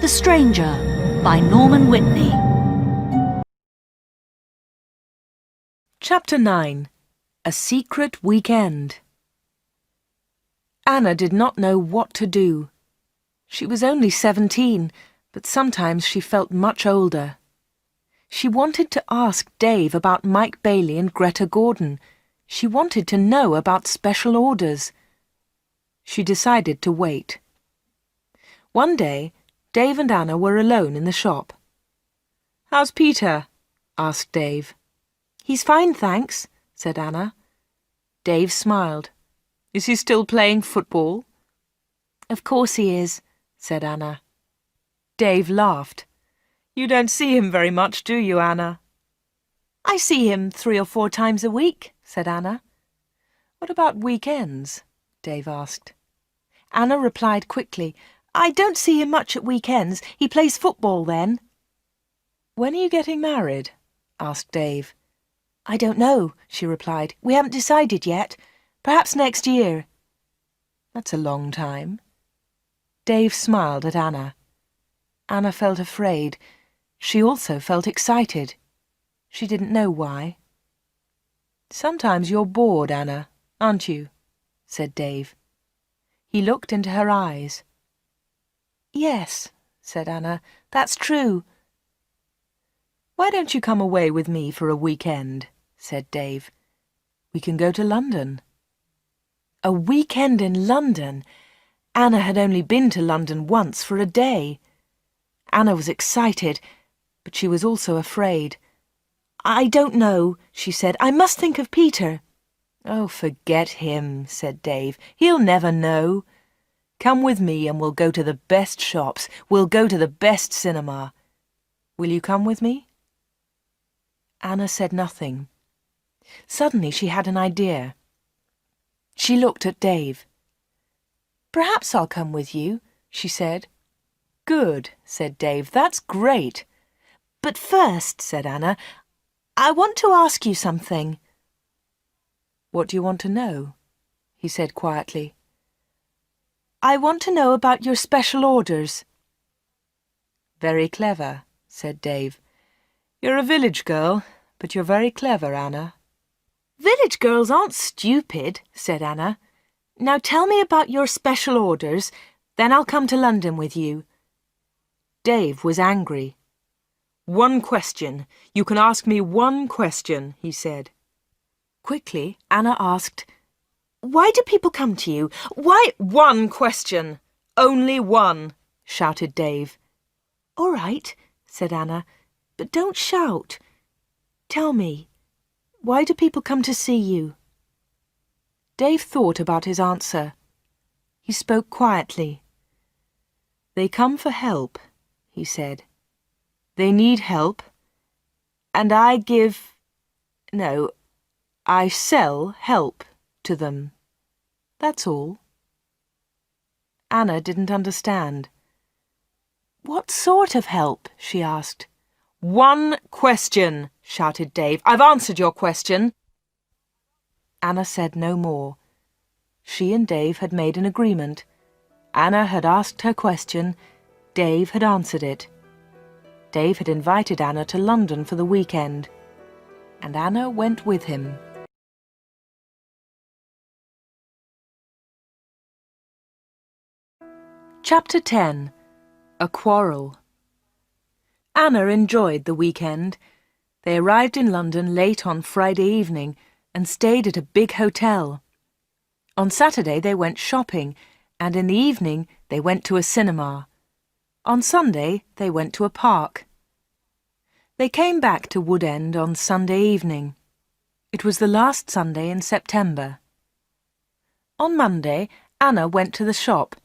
The Stranger by Norman Whitney. Chapter 9. A Secret Weekend. Anna did not know what to do. She was only 17, but sometimes she felt much older. She wanted to ask Dave about Mike Bailey and Greta Gordon. She wanted to know about special orders. She decided to wait. One day, Dave and Anna were alone in the shop. "How's Peter?" asked Dave. "He's fine, thanks," said Anna. Dave smiled. "Is he still playing football?" "Of course he is," said Anna. Dave laughed. "You don't see him very much, do you, Anna?" "I see him 3 or 4 times a week," said Anna. "What about weekends?" Dave asked. Anna replied quickly, "I don't see him much at weekends. He plays football then." "When are you getting married?" asked Dave. "I don't know," she replied. "We haven't decided yet. Perhaps next year." "That's a long time." Dave smiled at Anna. Anna felt afraid. She also felt excited. She didn't know why. "Sometimes you're bored, Anna, aren't you?" said Dave. He looked into her eyes. "Yes," said Anna, "that's true." "Why don't you come away with me for a weekend?" said Dave. "We can go to London." A weekend in London! Anna had only been to London once for a day. Anna was excited, but she was also afraid. "I don't know," she said. "I must think of Peter." "Oh, forget him," said Dave. "He'll never know. Come with me and we'll go to the best shops. We'll go to the best cinema. Will you come with me?" Anna said nothing. Suddenly she had an idea. She looked at Dave. "Perhaps I'll come with you," she said. "Good," said Dave. "That's great." "But first," said Anna, "I want to ask you something." "What do you want to know?" he said quietly. "I want to know about your special orders." "Very clever," said Dave. "You're a village girl, but you're very clever, Anna." "Village girls aren't stupid," said Anna. "Now tell me about your special orders, then I'll come to London with you." Dave was angry. "One question. You can ask me one question," he said. Quickly, Anna asked, "Why do people come to you? Why—" "One question! Only one!" shouted Dave. "All right," said Anna, "but don't shout. Tell me, why do people come to see you?" Dave thought about his answer. He spoke quietly. "They come for help," he said. "They need help, and I sell help to them. That's all." Anna didn't understand. "What sort of help?" she asked. "One question," shouted Dave. "I've answered your question." Anna said no more. She and Dave had made an agreement. Anna had asked her question. Dave had answered it. Dave had invited Anna to London for the weekend, and Anna went with him. Chapter 10. A Quarrel. Anna enjoyed the weekend. They arrived in London late on Friday evening and stayed at a big hotel. On Saturday they went shopping, and in the evening they went to a cinema. On Sunday they went to a park. They came back to Wood End on Sunday evening. It was the last Sunday in September. On Monday, Anna went to the shop.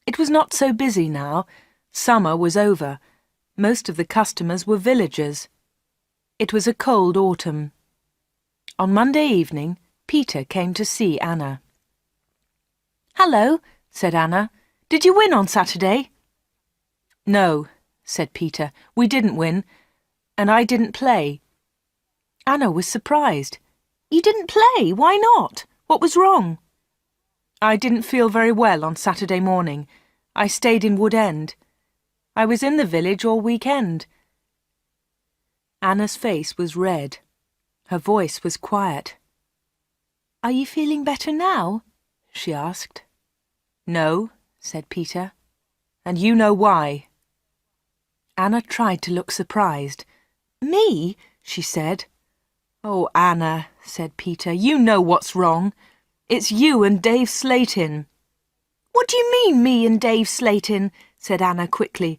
It was not so busy now. Summer was over. Most of the customers were villagers. It was a cold autumn. On Monday evening, Peter came to see Anna. "Hello," said Anna. "Did you win on Saturday?" "No," said Peter. "We didn't win, and I didn't play." Anna was surprised. "You didn't play? Why not? What was wrong?" "I didn't feel very well on Saturday morning. I stayed in Wood End." I was in the village all weekend." Anna's face was red. Her voice was quiet. "Are you feeling better now?" she asked. "No," said Peter, "and you know why." Anna tried to look surprised. "Me?" she said. "Oh, Anna," said Peter, "you know what's wrong. It's you and Dave Slatin." "What do you mean, me and Dave Slatin?" said Anna quickly.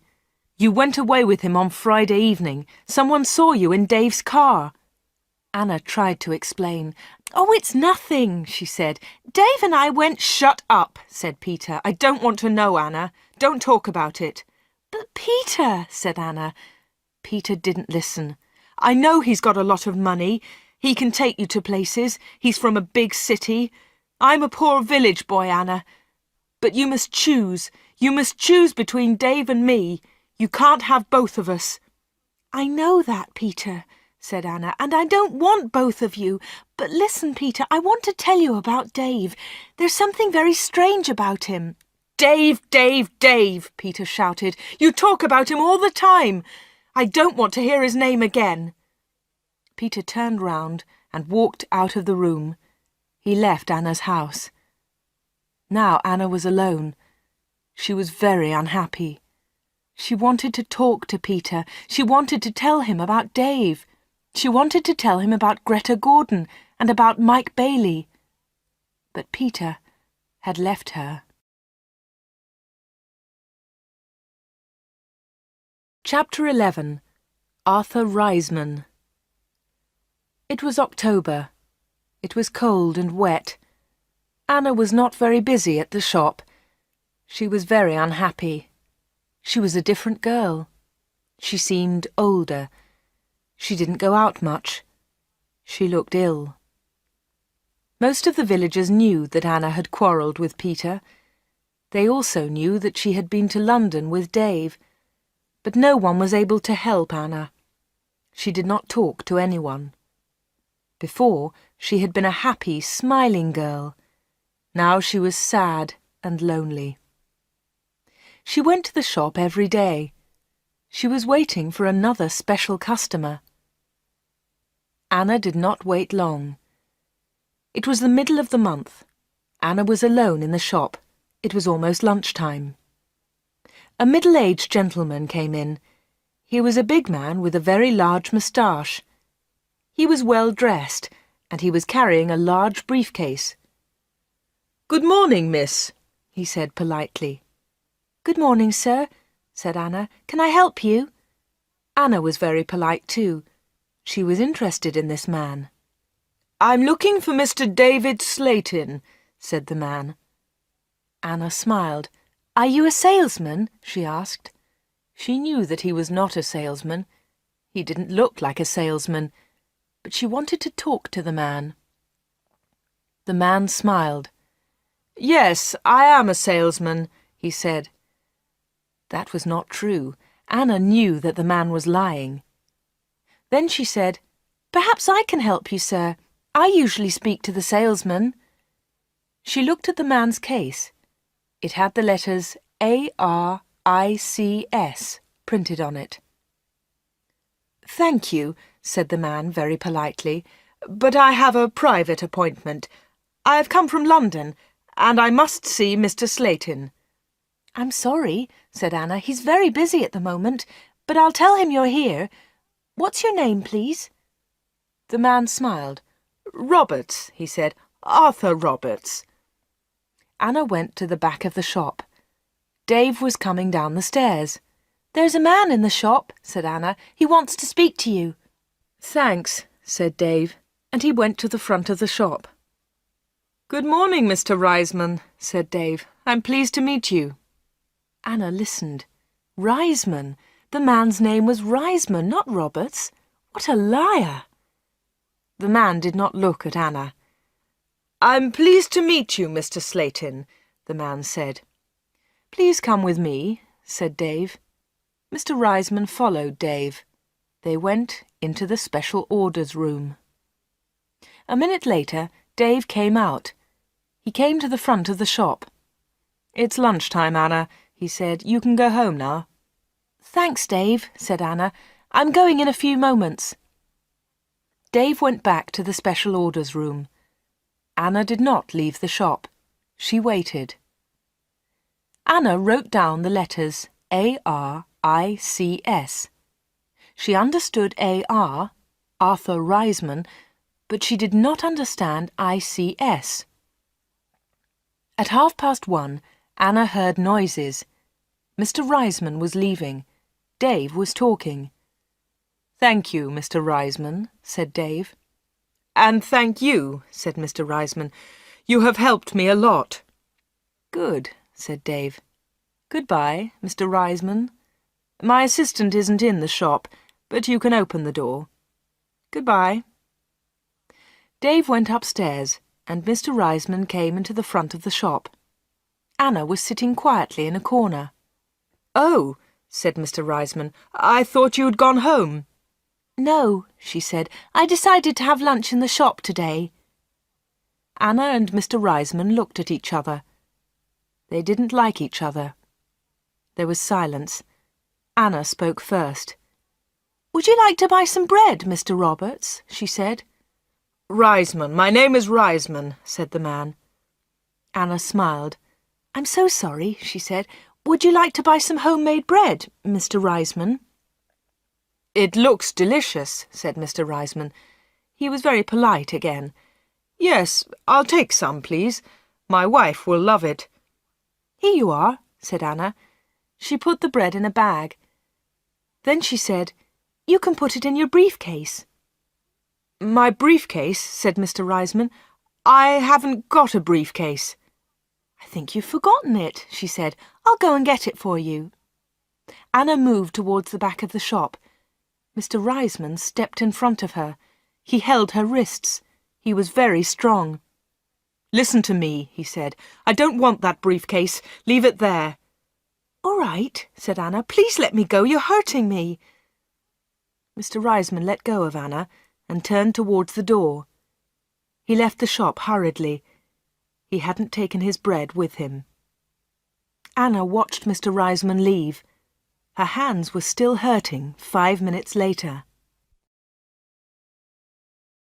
"You went away with him on Friday evening. Someone saw you in Dave's car." Anna tried to explain. "Oh, it's nothing," she said. "Dave and I went—" "Shut up," said Peter. "I don't want to know, Anna. Don't talk about it." "But Peter," said Anna. Peter didn't listen. "I know he's got a lot of money. He can take you to places. He's from a big city. I'm a poor village boy, Anna. But you must choose. You must choose between Dave and me. You can't have both of us." "I know that, Peter," said Anna, "and I don't want both of you. But listen, Peter, I want to tell you about Dave. There's something very strange about him." "Dave, Dave, Dave," Peter shouted. "You talk about him all the time. I don't want to hear his name again." Peter turned round and walked out of the room. He left Anna's house. Now Anna was alone. She was very unhappy. She wanted to talk to Peter. She wanted to tell him about Dave. She wanted to tell him about Greta Gordon and about Mike Bailey. But Peter had left her. Chapter 11. Arthur Reisman. It was October. It was cold and wet. Anna was not very busy at the shop. She was very unhappy. She was a different girl. She seemed older. She didn't go out much. She looked ill. Most of the villagers knew that Anna had quarrelled with Peter. They also knew that she had been to London with Dave. But no one was able to help Anna. She did not talk to anyone. Before, she had been a happy, smiling girl. Now she was sad and lonely. She went to the shop every day. She was waiting for another special customer. Anna did not wait long. It was the middle of the month. Anna was alone in the shop. It was almost lunchtime. A middle-aged gentleman came in. He was a big man with a very large moustache. He was well dressed, and he was carrying a large briefcase. "Good morning, miss," he said politely. "Good morning, sir," said Anna. "Can I help you?" Anna was very polite too. She was interested in this man. "I'm looking for Mr. David Slatin," said the man. Anna smiled. "Are you a salesman?" she asked. She knew that he was not a salesman. He didn't look like a salesman, but she wanted to talk to the man. The man smiled. "Yes, I am a salesman," he said. That was not true. Anna knew that the man was lying. Then she said, "Perhaps I can help you, sir. I usually speak to the salesman." She looked at the man's case. It had the letters ARICS printed on it. "Thank you," said the man very politely, "but I have a private appointment. I have come from London, and I must see Mr. Slatin." "I'm sorry," said Anna. "He's very busy at the moment, but I'll tell him you're here. What's your name, please?" The man smiled. "Roberts," he said. "Arthur Roberts." Anna went to the back of the shop. Dave was coming down the stairs. "There's a man in the shop," said Anna. "He wants to speak to you." "Thanks," said Dave, and he went to the front of the shop. "Good morning, Mr. Reisman," said Dave. "I'm pleased to meet you." Anna listened. Reisman! The man's name was Reisman, not Roberts. What a liar! The man did not look at Anna. "I'm pleased to meet you, Mr. Slatin," the man said. "Please come with me," said Dave. Mr. Reisman followed Dave. They went into the special orders room. A minute later, Dave came out. He came to the front of the shop. "It's lunchtime, Anna," he said. "You can go home now." Thanks, Dave, said Anna. I'm going in a few moments. Dave went back to the special orders room. Anna did not leave the shop. She waited. Anna wrote down the letters A-R-I-C-S. She understood A-R, Arthur Reisman, but she did not understand I-C-S. At 1:30, Anna heard noises. Mr. Reisman was leaving. Dave was talking. "Thank you, Mr. Reisman," said Dave. "And thank you," said Mr. Reisman. "You have helped me a lot." "Good," said Dave. "Goodbye, Mr. Reisman. My assistant isn't in the shop, but you can open the door. Goodbye." Dave went upstairs, and Mr. Reisman came into the front of the shop. Anna was sitting quietly in a corner. "Oh," said Mr. Reisman, "I thought you'd gone home." "No," she said. "I decided to have lunch in the shop today." Anna and Mr. Reisman looked at each other. They didn't like each other. There was silence. Anna spoke first. "Would you like to buy some bread, Mr. Roberts?" she said. "Reisman, my name is Reisman," said the man. Anna smiled. "I'm so sorry," she said. "Would you like to buy some homemade bread, Mr. Reisman?" "It looks delicious," said Mr. Reisman. He was very polite again. "Yes, I'll take some, please. My wife will love it." "Here you are," said Anna. She put the bread in a bag. Then she said, "You can put it in your briefcase." "My briefcase?" said Mr. Reisman. "I haven't got a briefcase." "I think you've forgotten it," she said. "I'll go and get it for you." Anna moved towards the back of the shop. Mr. Reisman stepped in front of her. He held her wrists. He was very strong. "Listen to me," he said. "I don't want that briefcase. Leave it there." "All right," said Anna. "Please let me go. You're hurting me." Mr. Reisman let go of Anna and turned towards the door. He left the shop hurriedly. He hadn't taken his bread with him. Anna watched Mr. Reisman leave. Her hands were still hurting 5 minutes later.